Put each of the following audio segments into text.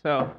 So,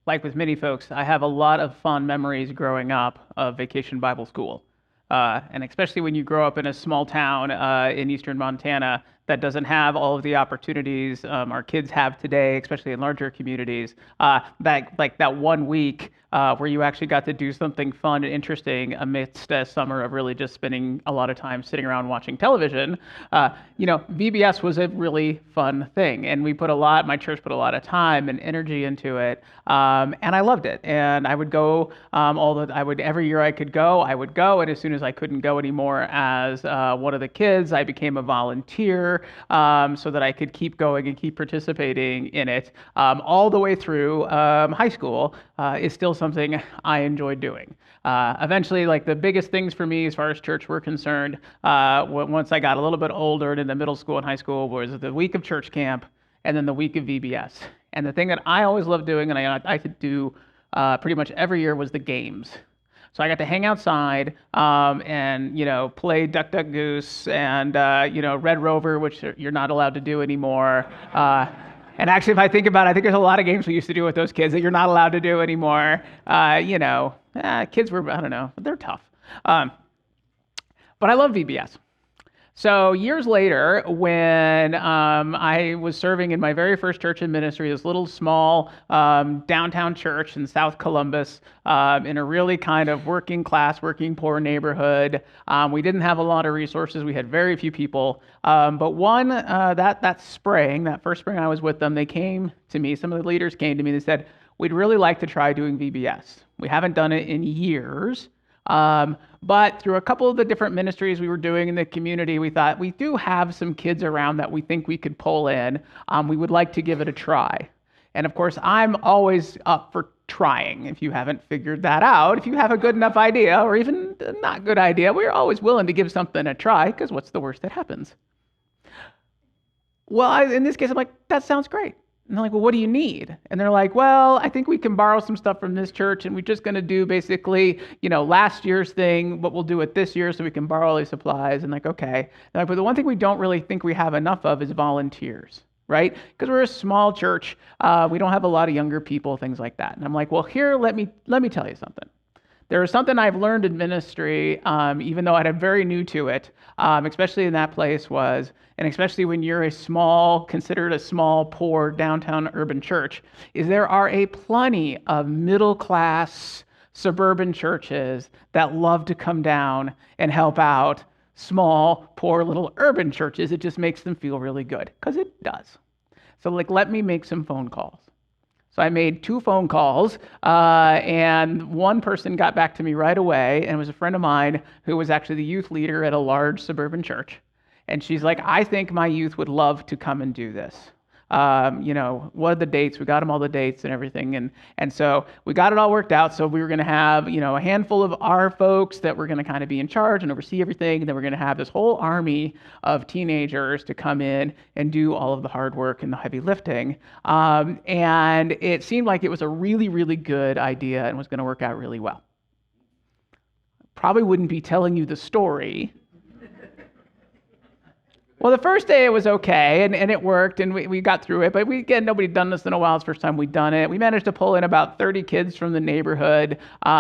like with many folks, I have a lot of fond memories growing up of Vacation Bible School. And especially when you grow up in a small town in eastern Montana that doesn't have all of the opportunities our kids have today, especially in larger communities, that like that 1 week where you actually got to do something fun and interesting amidst a summer of really just spending a lot of time sitting around watching television. VBS was a really fun thing, and my church put a lot of time and energy into it, and I loved it. And I would go every year I could go, I would go, and as soon as I couldn't go anymore as one of the kids, I became a volunteer so that I could keep going and keep participating in it all the way through high school. Is still something I enjoyed doing. Eventually, like the biggest things for me as far as church were concerned, once I got a little bit older and into middle school and high school, was the week of church camp and then the week of VBS. And the thing that I always loved doing, and I could do pretty much every year, was the games. So I got to hang outside and play Duck Duck Goose and Red Rover, which you're not allowed to do anymore. And actually, if I think about it, I think there's a lot of games we used to do with those kids that you're not allowed to do anymore. Kids were, I don't know, they're tough. But I love VBS. So years later, when I was serving in my very first church in ministry, this little small downtown church in South Columbus, in a really kind of working class, working poor neighborhood, we didn't have a lot of resources. We had very few people. But that first spring I was with them, they came to me. Some of the leaders came to me. They said, "We'd really like to try doing VBS. We haven't done it in years." But through a couple of the different ministries we were doing in the community, we thought we do have some kids around that we think we could pull in. We would like to give it a try. And of course, I'm always up for trying. If you haven't figured that out, if you have a good enough idea or even a not good idea, we're always willing to give something a try, because what's the worst that happens? Well, in this case, I'm like, that sounds great. And they're like, "Well, what do you need?" And they're like, "Well, I think we can borrow some stuff from this church, and we're just going to do basically, last year's thing, what we'll do it this year so we can borrow all these supplies." And like, okay. And like, but the one thing we don't really think we have enough of is volunteers, right? Because we're a small church. We don't have a lot of younger people, things like that. And I'm like, "Well, here, let me tell you something. There is something I've learned in ministry, even though I'm very new to it, especially in that place and especially when you're considered a small, poor downtown urban church, is there are a plenty of middle-class suburban churches that love to come down and help out small, poor little urban churches. It just makes them feel really good, because it does. So let me make some phone calls." So I made 2 phone calls, and one person got back to me right away, and it was a friend of mine who was actually the youth leader at a large suburban church. And she's like, "I think my youth would love to come and do this. What are the dates?" We got them all the dates and everything. And so we got it all worked out. So we were going to have, a handful of our folks that were going to kind of be in charge and oversee everything. And then we're going to have this whole army of teenagers to come in and do all of the hard work and the heavy lifting. And it seemed like it was a really, really good idea and was going to work out really well. Probably wouldn't be telling you the story. Well, the first day it was okay, and it worked, and we got through it. But nobody had done this in a while. It's the first time we'd done it. We managed to pull in about 30 kids from the neighborhood,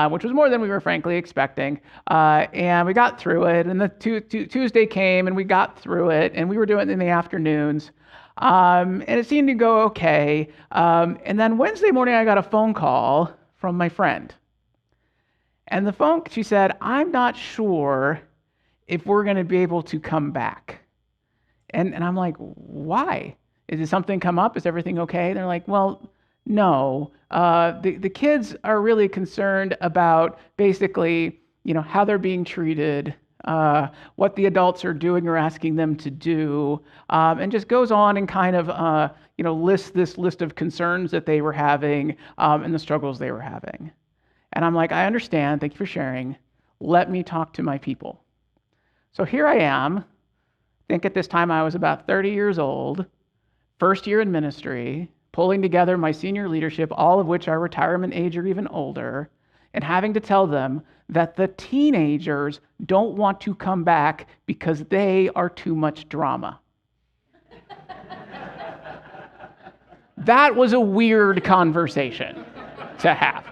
which was more than we were frankly expecting. And we got through it. And the Tuesday came, and we got through it. And we were doing it in the afternoons. And it seemed to go okay. And then Wednesday morning, I got a phone call from my friend. And she said, "I'm not sure if we're going to be able to come back." And I'm like, "Why? Is something come up? Is everything okay?" They're like, "Well, no. The kids are really concerned about basically, how they're being treated, what the adults are doing or asking them to do," and just goes on and kind of, lists this list of concerns that they were having and the struggles they were having. And I'm like, "I understand. Thank you for sharing. Let me talk to my people." So here I am. I think at this time I was about 30 years old, first year in ministry, pulling together my senior leadership, all of which are retirement age or even older, and having to tell them that the teenagers don't want to come back because they are too much drama. That was a weird conversation to have.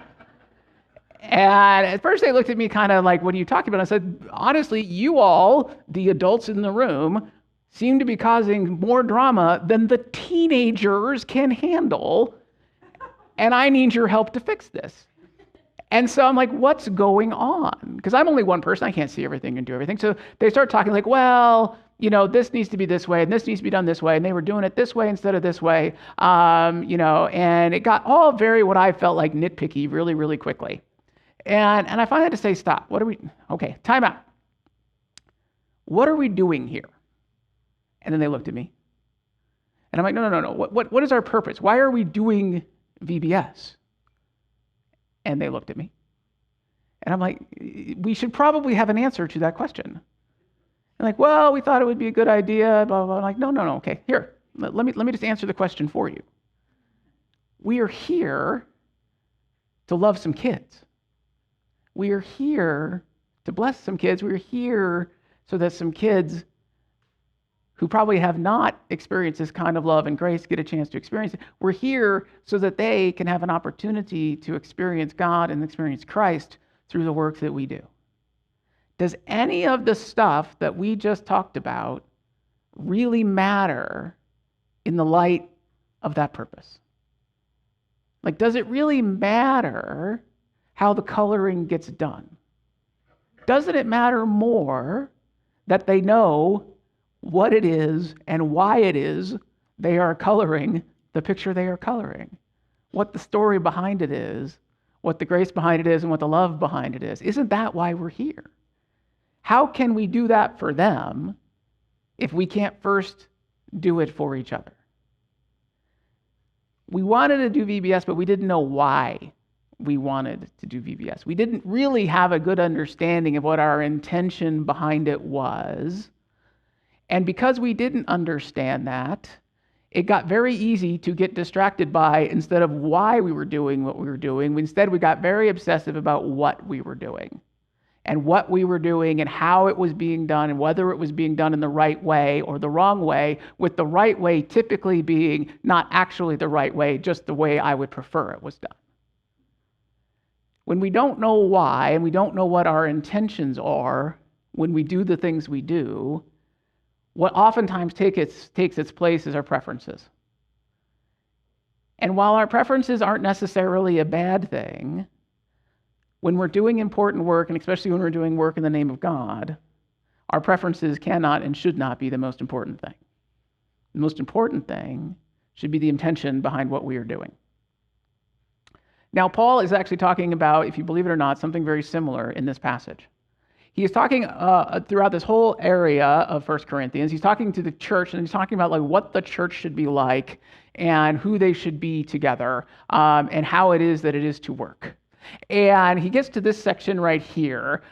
And at first they looked at me kind of like, what are you talking about? I said, honestly, you all, the adults in the room, seem to be causing more drama than the teenagers can handle. And I need your help to fix this. And so I'm like, what's going on? Because I'm only one person. I can't see everything and do everything. So they start talking like, well, this needs to be this way and this needs to be done this way. And they were doing it this way instead of this way. And it got all very what I felt like nitpicky really, really quickly. And I finally had to say, stop. Okay, time out. What are we doing here? And then they looked at me. And I'm like, no. What is our purpose? Why are we doing VBS? And they looked at me. And I'm like, we should probably have an answer to that question. And like, well, we thought it would be a good idea, blah, blah, blah. I'm like, no. Okay, here, let me just answer the question for you. We are here to love some kids. We are here to bless some kids. We're here so that some kids who probably have not experienced this kind of love and grace get a chance to experience it. We're here so that they can have an opportunity to experience God and experience Christ through the work that we do. Does any of the stuff that we just talked about really matter in the light of that purpose? Like, does it really matter how the coloring gets done? Doesn't it matter more that they know what it is and why it is they are coloring the picture they are coloring? What the story behind it is, what the grace behind it is, and what the love behind it is. Isn't that why we're here? How can we do that for them if we can't first do it for each other? We wanted to do VBS, but we didn't know why we wanted to do VBS. We didn't really have a good understanding of what our intention behind it was. And because we didn't understand that, it got very easy to get distracted by, instead of why we were doing what we were doing, instead we got very obsessive about what we were doing. And what we were doing and how it was being done and whether it was being done in the right way or the wrong way, with the right way typically being not actually the right way, just the way I would prefer it was done. When we don't know why and we don't know what our intentions are when we do the things we do, what oftentimes takes its place is our preferences. And while our preferences aren't necessarily a bad thing, when we're doing important work, and especially when we're doing work in the name of God, our preferences cannot and should not be the most important thing. The most important thing should be the intention behind what we are doing. Now, Paul is actually talking about, if you believe it or not, something very similar in this passage. He is talking throughout this whole area of 1 Corinthians. He's talking to the church, and he's talking about like what the church should be like and who they should be together, and how it is that it is to work. And he gets to this section right here,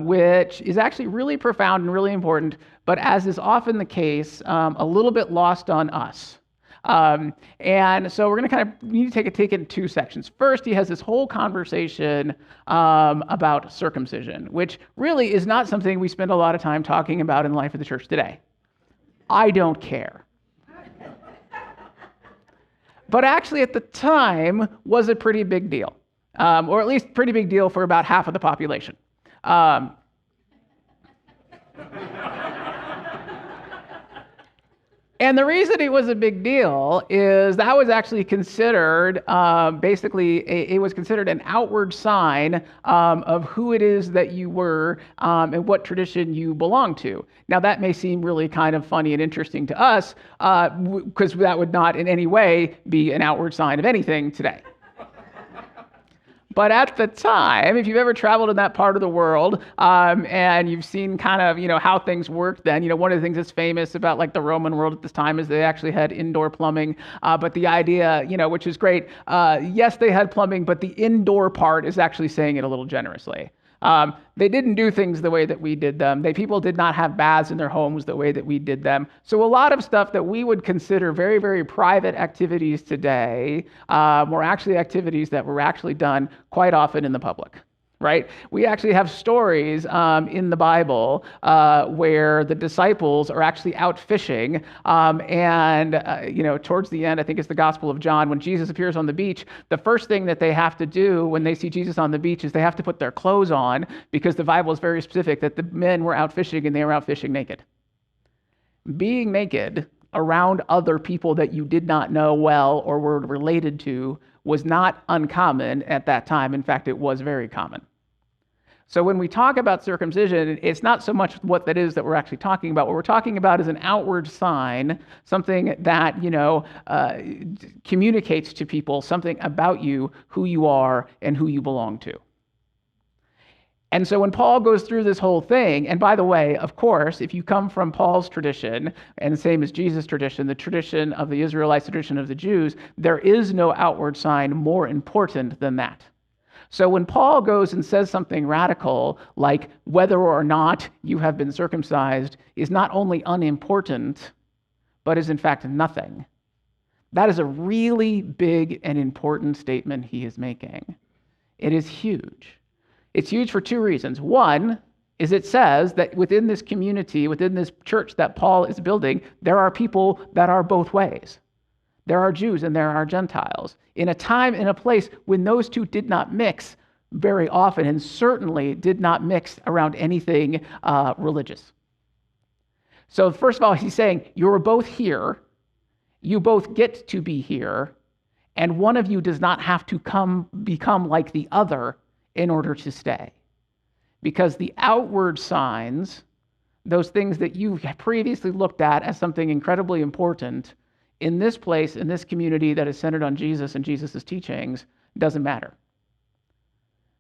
which is actually really profound and really important, but as is often the case, a little bit lost on us. And so we're going to need to take it in two sections. First, he has this whole conversation about circumcision, which really is not something we spend a lot of time talking about in the life of the church today. I don't care. But actually at the time was a pretty big deal. Or at least pretty big deal for about half of the population. And the reason it was a big deal is that was actually considered, it was considered an outward sign of who it is that you were and what tradition you belong to. Now that may seem really kind of funny and interesting to us, because that would not in any way be an outward sign of anything today. But at the time, if you've ever traveled in that part of the world, and you've seen kind of, how things worked then, one of the things that's famous about like the Roman world at this time is they actually had indoor plumbing. But the idea, which is great, yes, they had plumbing, but the indoor part is actually saying it a little generously. They didn't do things the way that we did them. People did not have baths in their homes the way that we did them. So a lot of stuff that we would consider very, very private activities today were actually activities that were actually done quite often in the public. right? We actually have stories in the Bible where the disciples are actually out fishing, and towards the end, I think it's the Gospel of John, when Jesus appears on the beach, the first thing that they have to do when they see Jesus on the beach is they have to put their clothes on, because the Bible is very specific that the men were out fishing and they were out fishing naked. Being naked around other people that you did not know well or were related to was not uncommon at that time. In fact, it was very common. So when we talk about circumcision, it's not so much what that is that we're actually talking about. What we're talking about is an outward sign, something that, communicates to people something about you, who you are, and who you belong to. And so when Paul goes through this whole thing, and by the way, of course, if you come from Paul's tradition, and the same as Jesus' tradition, the tradition of the Israelites, tradition of the Jews, there is no outward sign more important than that. So when Paul goes and says something radical, like whether or not you have been circumcised is not only unimportant, but is in fact nothing. That is a really big and important statement he is making. It is huge. It's huge for two reasons. One is it says that within this community, within this church that Paul is building, there are people that are both ways. There are Jews and there are Gentiles. In a time and a place when those two did not mix very often, and certainly did not mix around anything religious. So first of all, he's saying, you're both here. You both get to be here. And one of you does not have to become like the other in order to stay. Because the outward signs, those things that you previously looked at as something incredibly important, in this place, in this community that is centered on Jesus and Jesus' teachings, doesn't matter.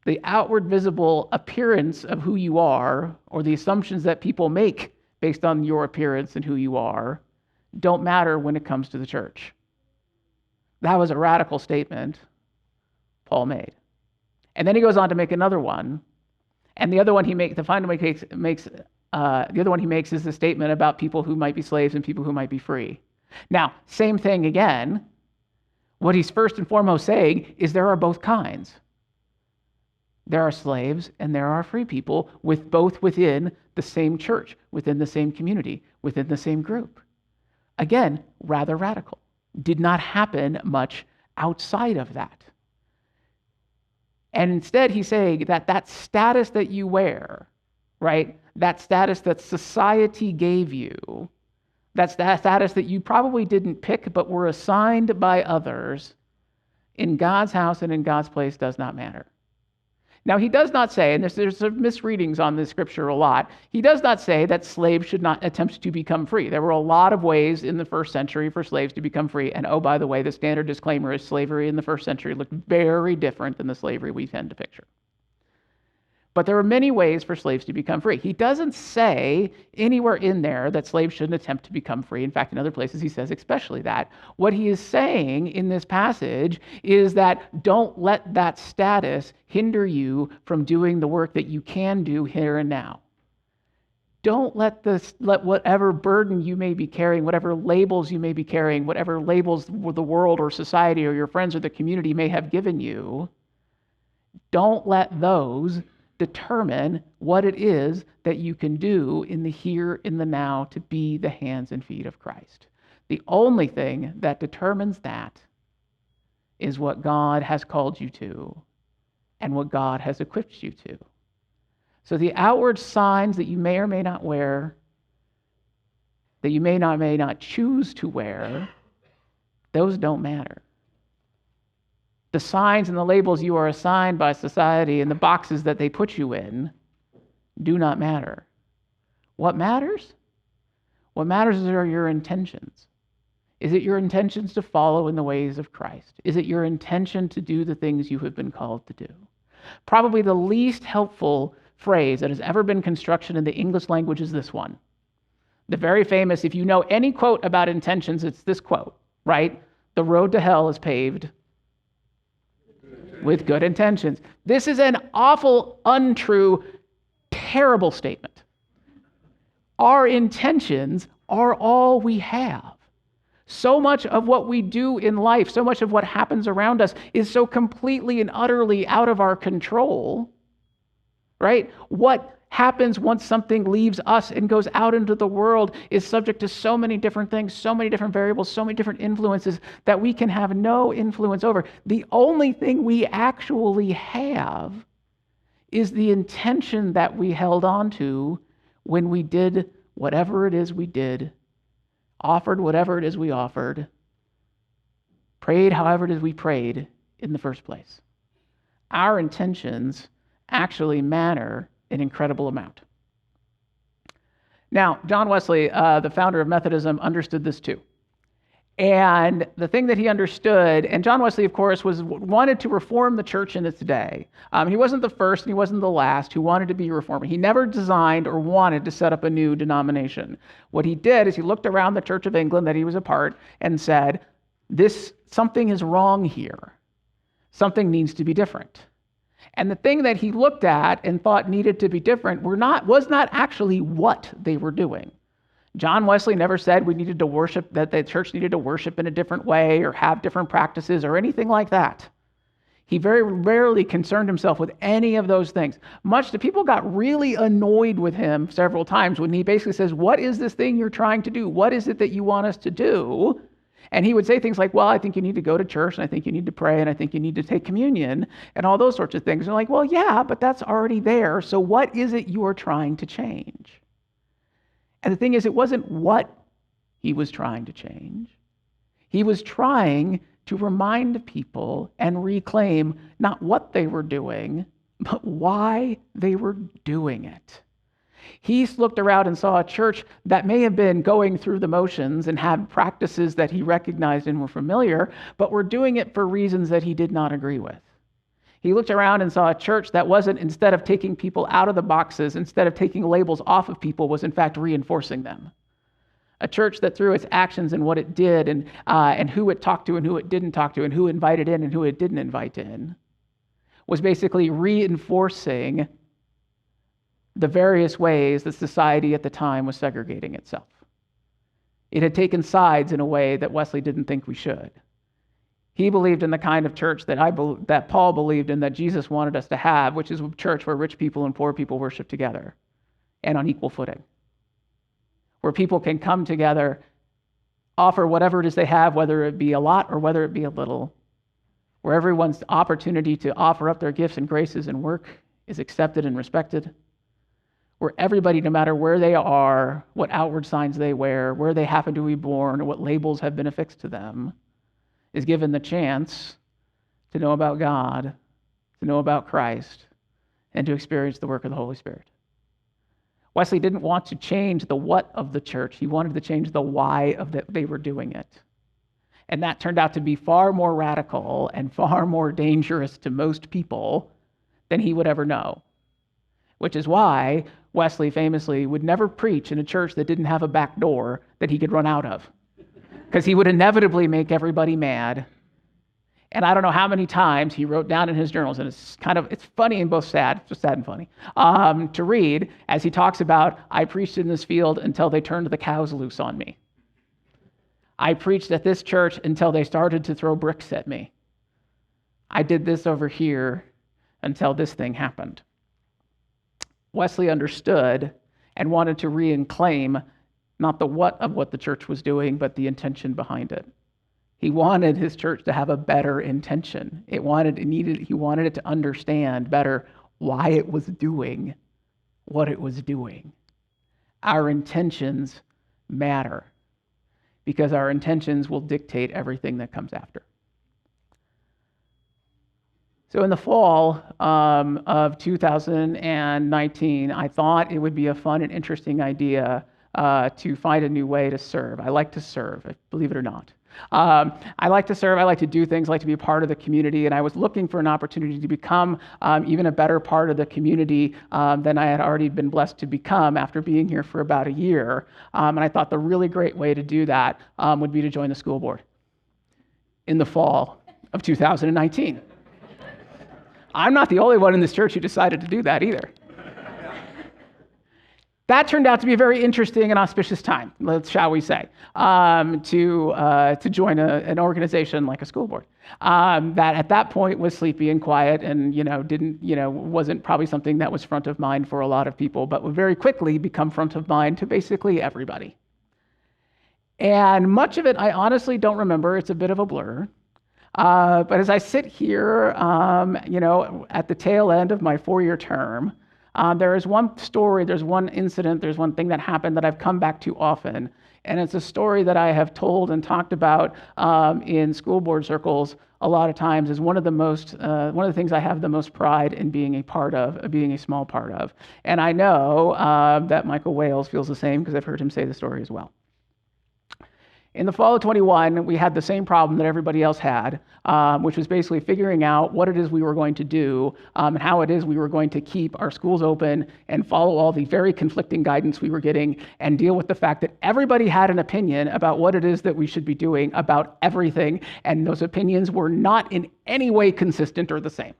The outward visible appearance of who you are, or the assumptions that people make based on your appearance and who you are, don't matter when it comes to the church. That was a radical statement Paul made. And then he goes on to make another one. And the other one he makes, the other one he makes is the statement about people who might be slaves and people who might be free. Now, same thing again. What he's first and foremost saying is there are both kinds. There are slaves and there are free people, with both within the same church, within the same community, within the same group. Again, rather radical. Did not happen much outside of that. And instead, he's saying that status that you wear, right, that status that society gave you, that status that you probably didn't pick but were assigned by others, in God's house and in God's place does not matter. Now, he does not say, and there's some misreadings on this scripture a lot, he does not say that slaves should not attempt to become free. There were a lot of ways in the first century for slaves to become free. And oh, by the way, the standard disclaimer is slavery in the first century looked very different than the slavery we tend to picture. But there are many ways for slaves to become free. He doesn't say anywhere in there that slaves shouldn't attempt to become free. In fact, in other places, he says especially that. What he is saying in this passage is that don't let that status hinder you from doing the work that you can do here and now. Don't let whatever burden you may be carrying, whatever labels you may be carrying, whatever labels the world or society or your friends or the community may have given you, don't let those determine what it is that you can do in the here, in the now, to be the hands and feet of Christ. The only thing that determines that is what God has called you to and what God has equipped you to. So the outward signs that you may or may not wear, that you may not choose to wear, those don't matter. The signs and the labels you are assigned by society and the boxes that they put you in do not matter. What matters? What matters are your intentions. Is it your intentions to follow in the ways of Christ? Is it your intention to do the things you have been called to do? Probably the least helpful phrase that has ever been constructed in the English language is this one. The very famous, if you know any quote about intentions, it's this quote, right? The road to hell is paved with good intentions. This is an awful, untrue, terrible statement. Our intentions are all we have. So much of what we do in life, so much of what happens around us is so completely and utterly out of our control right? What happens once something leaves us and goes out into the world is subject to so many different things, so many different variables, so many different influences that we can have no influence over. The only thing we actually have is the intention that we held on to when we did whatever it is we did, offered whatever it is we offered, prayed however it is we prayed in the first place. Our intentions actually matter an incredible amount. Now, John Wesley, the founder of Methodism, understood this too. And the thing that he understood, and John Wesley, of course, wanted to reform the church in its day. He wasn't the first and he wasn't the last who wanted to be a reformer. He never designed or wanted to set up a new denomination. What he did is he looked around the Church of England that he was a part and said, something is wrong here. Something needs to be different. And the thing that he looked at and thought needed to be different was not actually what they were doing. John Wesley never said that the church needed to worship in a different way or have different practices or anything like that. He very rarely concerned himself with any of those things. People got really annoyed with him several times when he basically says, what is this thing you're trying to do? What is it that you want us to do? And he would say things like, well, I think you need to go to church, and I think you need to pray, and I think you need to take communion, and all those sorts of things. And they're like, well, yeah, but that's already there. So what is it you are trying to change? And the thing is, it wasn't what he was trying to change. He was trying to remind people and reclaim not what they were doing, but why they were doing it. He looked around and saw a church that may have been going through the motions and had practices that he recognized and were familiar, but were doing it for reasons that he did not agree with. He looked around and saw a church that wasn't, instead of taking people out of the boxes, instead of taking labels off of people, was in fact reinforcing them. A church that through its actions and what it did and who it talked to and who it didn't talk to and who invited in and who it didn't invite in was basically reinforcing the various ways that society at the time was segregating itself. It had taken sides in a way that Wesley didn't think we should. He believed in the kind of church that Paul believed in, that Jesus wanted us to have, which is a church where rich people and poor people worship together and on equal footing, where people can come together, offer whatever it is they have, whether it be a lot or whether it be a little, where everyone's opportunity to offer up their gifts and graces and work is accepted and respected, where everybody, no matter where they are, what outward signs they wear, where they happen to be born, or what labels have been affixed to them, is given the chance to know about God, to know about Christ, and to experience the work of the Holy Spirit. Wesley didn't want to change the what of the church. He wanted to change the why of that they were doing it. And that turned out to be far more radical and far more dangerous to most people than he would ever know. Which is why Wesley famously would never preach in a church that didn't have a back door that he could run out of, because he would inevitably make everybody mad. And I don't know how many times he wrote down in his journals, and it's funny and both sad, just sad and funny, to read as he talks about, I preached in this field until they turned the cows loose on me. I preached at this church until they started to throw bricks at me. I did this over here until this thing happened. Wesley understood and wanted to reclaim not the what of what the church was doing, but the intention behind it. He wanted his church to have a better intention. He wanted it to understand better why it was doing what it was doing. Our intentions matter, because our intentions will dictate everything that comes after. So in the fall of 2019, I thought it would be a fun and interesting idea to find a new way to serve. I like to serve, believe it or not. I like to serve, I like to do things, I like to be a part of the community, and I was looking for an opportunity to become even a better part of the community than I had already been blessed to become after being here for about a year. And I thought the really great way to do that would be to join the school board in the fall of 2019. I'm not the only one in this church who decided to do that either. That turned out to be a very interesting and auspicious time, shall we say, to join an organization like a school board. that at that point was sleepy and quiet and, wasn't probably something that was front of mind for a lot of people, but would very quickly become front of mind to basically everybody. And much of it, I honestly don't remember. It's a bit of a blur. But as I sit here, at the tail end of my 4-year term, there is one story, there's one incident, there's one thing that happened that I've come back to often. And it's a story that I have told and talked about in school board circles a lot of times as one of the things I have the most pride in being a part of, being a small part of. And I know that Michael Wales feels the same because I've heard him say the story as well. In the fall of 21, we had the same problem that everybody else had, which was basically figuring out what it is we were going to do and how it is we were going to keep our schools open and follow all the very conflicting guidance we were getting and deal with the fact that everybody had an opinion about what it is that we should be doing about everything, and those opinions were not in any way consistent or the same.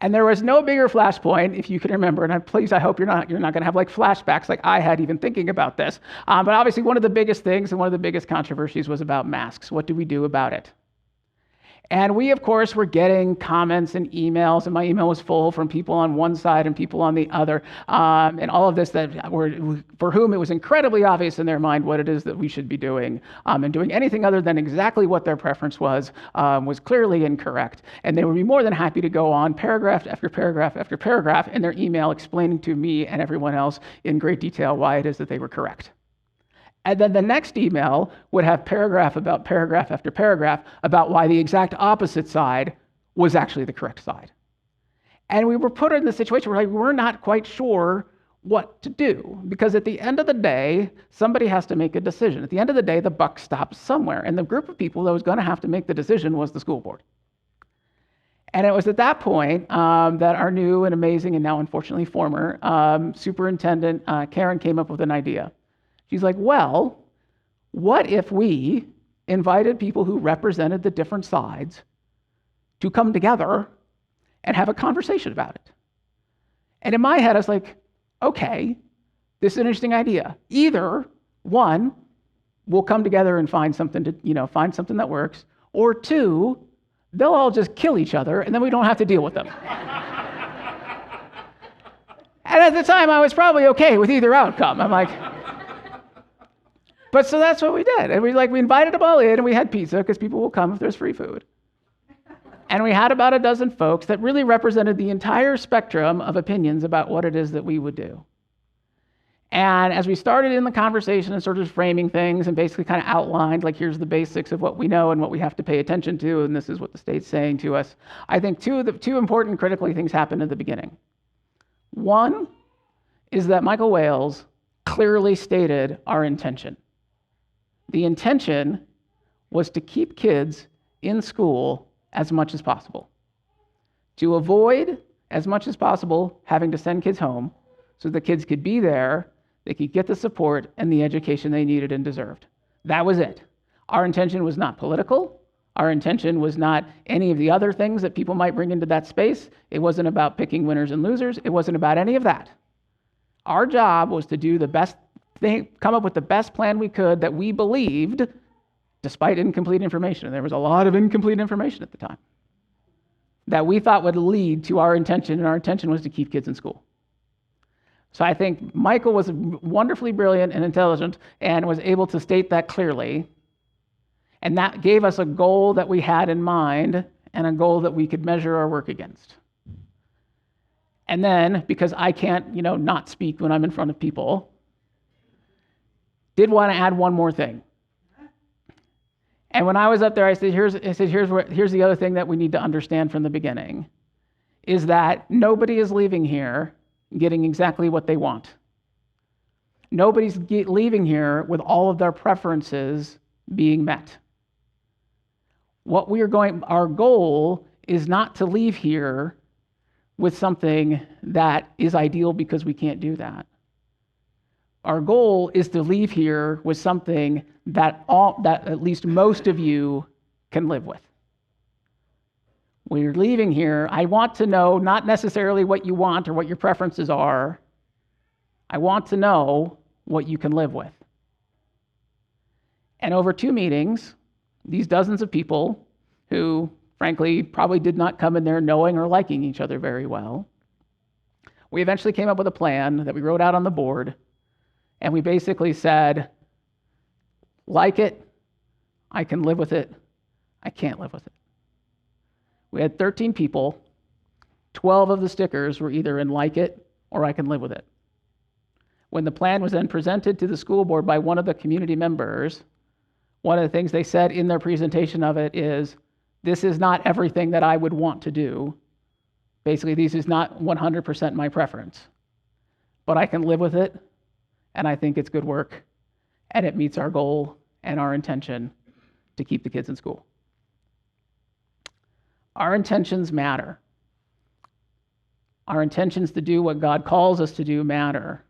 And there was no bigger flashpoint, if you can remember, and I hope you're not going to have like flashbacks like I had even thinking about this. But obviously one of the biggest things and one of the biggest controversies was about masks. What do we do about it? And we, of course, were getting comments and emails, and my email was full from people on one side and people on the other, and all of this that were, for whom it was incredibly obvious in their mind what it is that we should be doing, and doing anything other than exactly what their preference was clearly incorrect. And they would be more than happy to go on paragraph after paragraph after paragraph in their email explaining to me and everyone else in great detail why it is that they were correct. And then the next email would have paragraph after paragraph about why the exact opposite side was actually the correct side. And we were put in the situation where we're not quite sure what to do, because at the end of the day, somebody has to make a decision. At the end of the day, the buck stops somewhere. And the group of people that was going to have to make the decision was the school board. And it was at that point that our new and amazing and now unfortunately former superintendent, Karen, came up with an idea. She's like, well, what if we invited people who represented the different sides to come together and have a conversation about it? And in my head, I was like, okay, this is an interesting idea. Either, one, we'll come together and find something that works, or two, they'll all just kill each other and then we don't have to deal with them. And at the time, I was probably okay with either outcome. I'm like, but so that's what we did. And we invited them all in, and we had pizza because people will come if there's free food. And we had about a dozen folks that really represented the entire spectrum of opinions about what it is that we would do. And as we started in the conversation and sort of framing things and basically kind of outlined, like, here's the basics of what we know and what we have to pay attention to, and this is what the state's saying to us, I think two important critically things happened at the beginning. One is that Michael Wales clearly stated our intention. The intention was to keep kids in school as much as possible, to avoid as much as possible having to send kids home so the kids could be there, they could get the support and the education they needed and deserved. That was it. Our intention was not political. Our intention was not any of the other things that people might bring into that space. It wasn't about picking winners and losers. It wasn't about any of that. Our job was to do the best thing, come up with the best plan we could that we believed, despite incomplete information. And there was a lot of incomplete information at the time that we thought would lead to our intention, and our intention was to keep kids in school. So I think Michael was wonderfully brilliant and intelligent and was able to state that clearly. And that gave us a goal that we had in mind and a goal that we could measure our work against. And then, because I can't, not speak when I'm in front of people, did want to add one more thing. And when I was up there, I said, here's the other thing that we need to understand from the beginning, is that nobody is leaving here getting exactly what they want. Nobody's leaving here with all of their preferences being met. Our goal is not to leave here with something that is ideal because we can't do that. Our goal is to leave here with something that at least most of you can live with. When you're leaving here, I want to know not necessarily what you want or what your preferences are. I want to know what you can live with. And over 2 meetings, these dozens of people who, frankly, probably did not come in there knowing or liking each other very well. We eventually came up with a plan that we wrote out on the board, and we basically said, like it, I can live with it, I can't live with it. We had 13 people. 12 of the stickers were either in like it or I can live with it. When the plan was then presented to the school board by one of the community members, one of the things they said in their presentation of it is, this is not everything that I would want to do. Basically, this is not 100% my preference, but I can live with it, and I think it's good work, and it meets our goal and our intention to keep the kids in school. Our intentions matter. Our intentions to do what God calls us to do matter.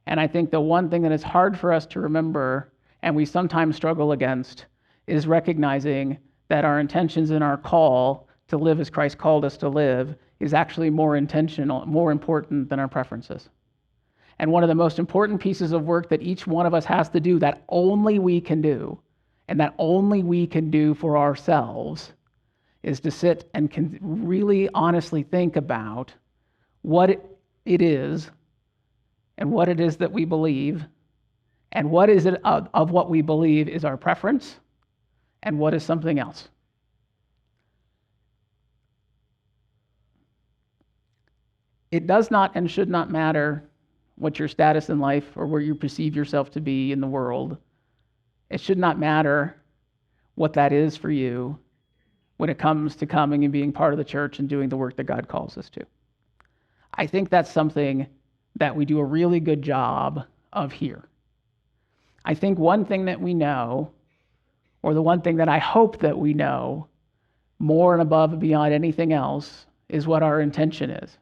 And I think the one thing that is hard for us to remember, and we sometimes struggle against, is recognizing that our intentions and our call to live as Christ called us to live is actually more intentional, more important than our preferences. And one of the most important pieces of work that each one of us has to do, that only we can do, and that only we can do for ourselves, is to sit and can really honestly think about what it is and what it is that we believe, and what is it of what we believe is our preference, and what is something else. It does not and should not matter what your status in life or where you perceive yourself to be in the world. It should not matter what that is for you when it comes to coming and being part of the church and doing the work that God calls us to. I think that's something that we do a really good job of here. I think one thing that we know, or the one thing that I hope that we know more and above and beyond anything else, is what our intention is.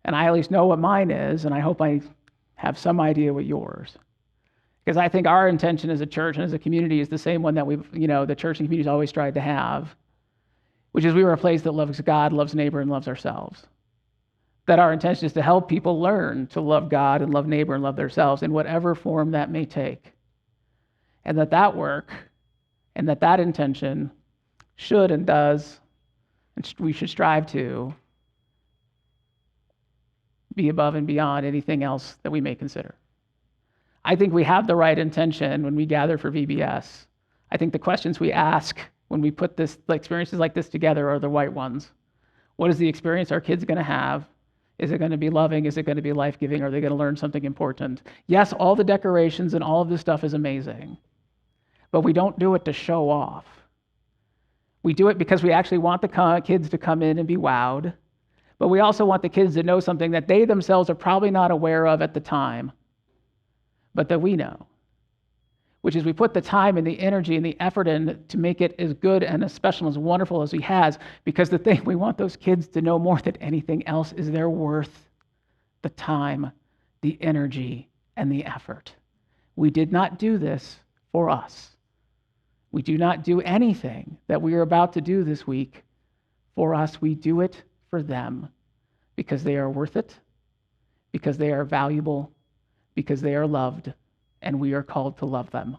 And I at least know what mine is, and I hope I have some idea what yours. Because I think our intention as a church and as a community is the same one that the church and community has always tried to have, which is we were a place that loves God, loves neighbor, and loves ourselves. That our intention is to help people learn to love God and love neighbor and love themselves in whatever form that may take. And that work and that intention should and does, and we should strive to be above and beyond anything else that we may consider. I think we have the right intention when we gather for VBS. I think the questions we ask when we put experiences like this together are the right ones. What is the experience our kids going to have? Is it going to be loving? Is it going to be life-giving? Are they going to learn something important? Yes, all the decorations and all of this stuff is amazing, but we don't do it to show off. We do it because we actually want the kids to come in and be wowed, but we also want the kids to know something that they themselves are probably not aware of at the time, but that we know, which is we put the time and the energy and the effort in to make it as good and as special and as wonderful as he has, because the thing we want those kids to know more than anything else is they're worth the time, the energy, and the effort. We did not do this for us. We do not do anything that we are about to do this week for us. We do it for them because they are worth it, because they are valuable, because they are loved, and we are called to love them,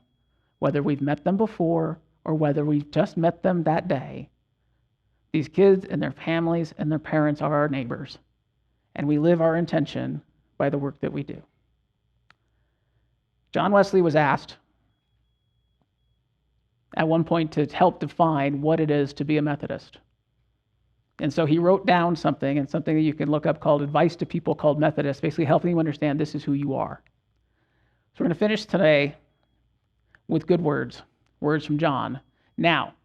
whether we've met them before or whether we've just met them that day. These kids and their families and their parents are our neighbors, and we live our intention by the work that we do. John Wesley was asked at one point to help define what it is to be a Methodist. And so he wrote down something, and something that you can look up called Advice to People Called Methodists, basically helping you understand this is who you are. So we're going to finish today with good words from John. Now,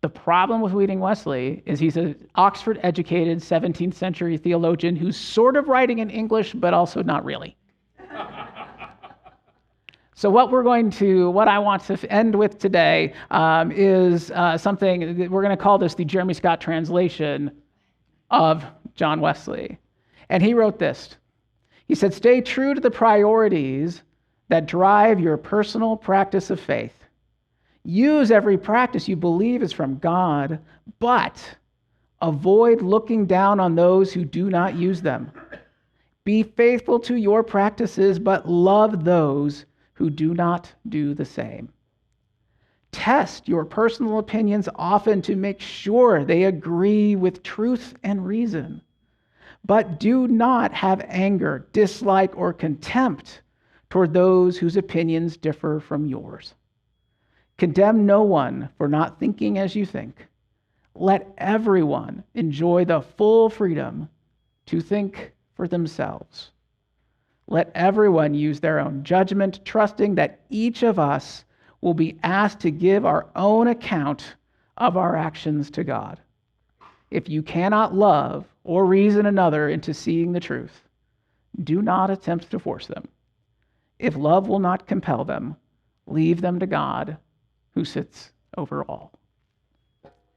the problem with reading Wesley is he's an Oxford-educated 17th century theologian who's sort of writing in English, but also not really. So what I want to end with today is something that we're going to call this the Jeremy Scott translation of John Wesley. And he wrote this. He said, "Stay true to the priorities that drive your personal practice of faith. Use every practice you believe is from God, but avoid looking down on those who do not use them. Be faithful to your practices, but love those who do not do the same. Test your personal opinions often to make sure they agree with truth and reason. But do not have anger, dislike, or contempt toward those whose opinions differ from yours. Condemn no one for not thinking as you think. Let everyone enjoy the full freedom to think for themselves. Let everyone use their own judgment, trusting that each of us will be asked to give our own account of our actions to God. If you cannot love or reason another into seeing the truth, do not attempt to force them. If love will not compel them, leave them to God, who sits over all.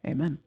Amen.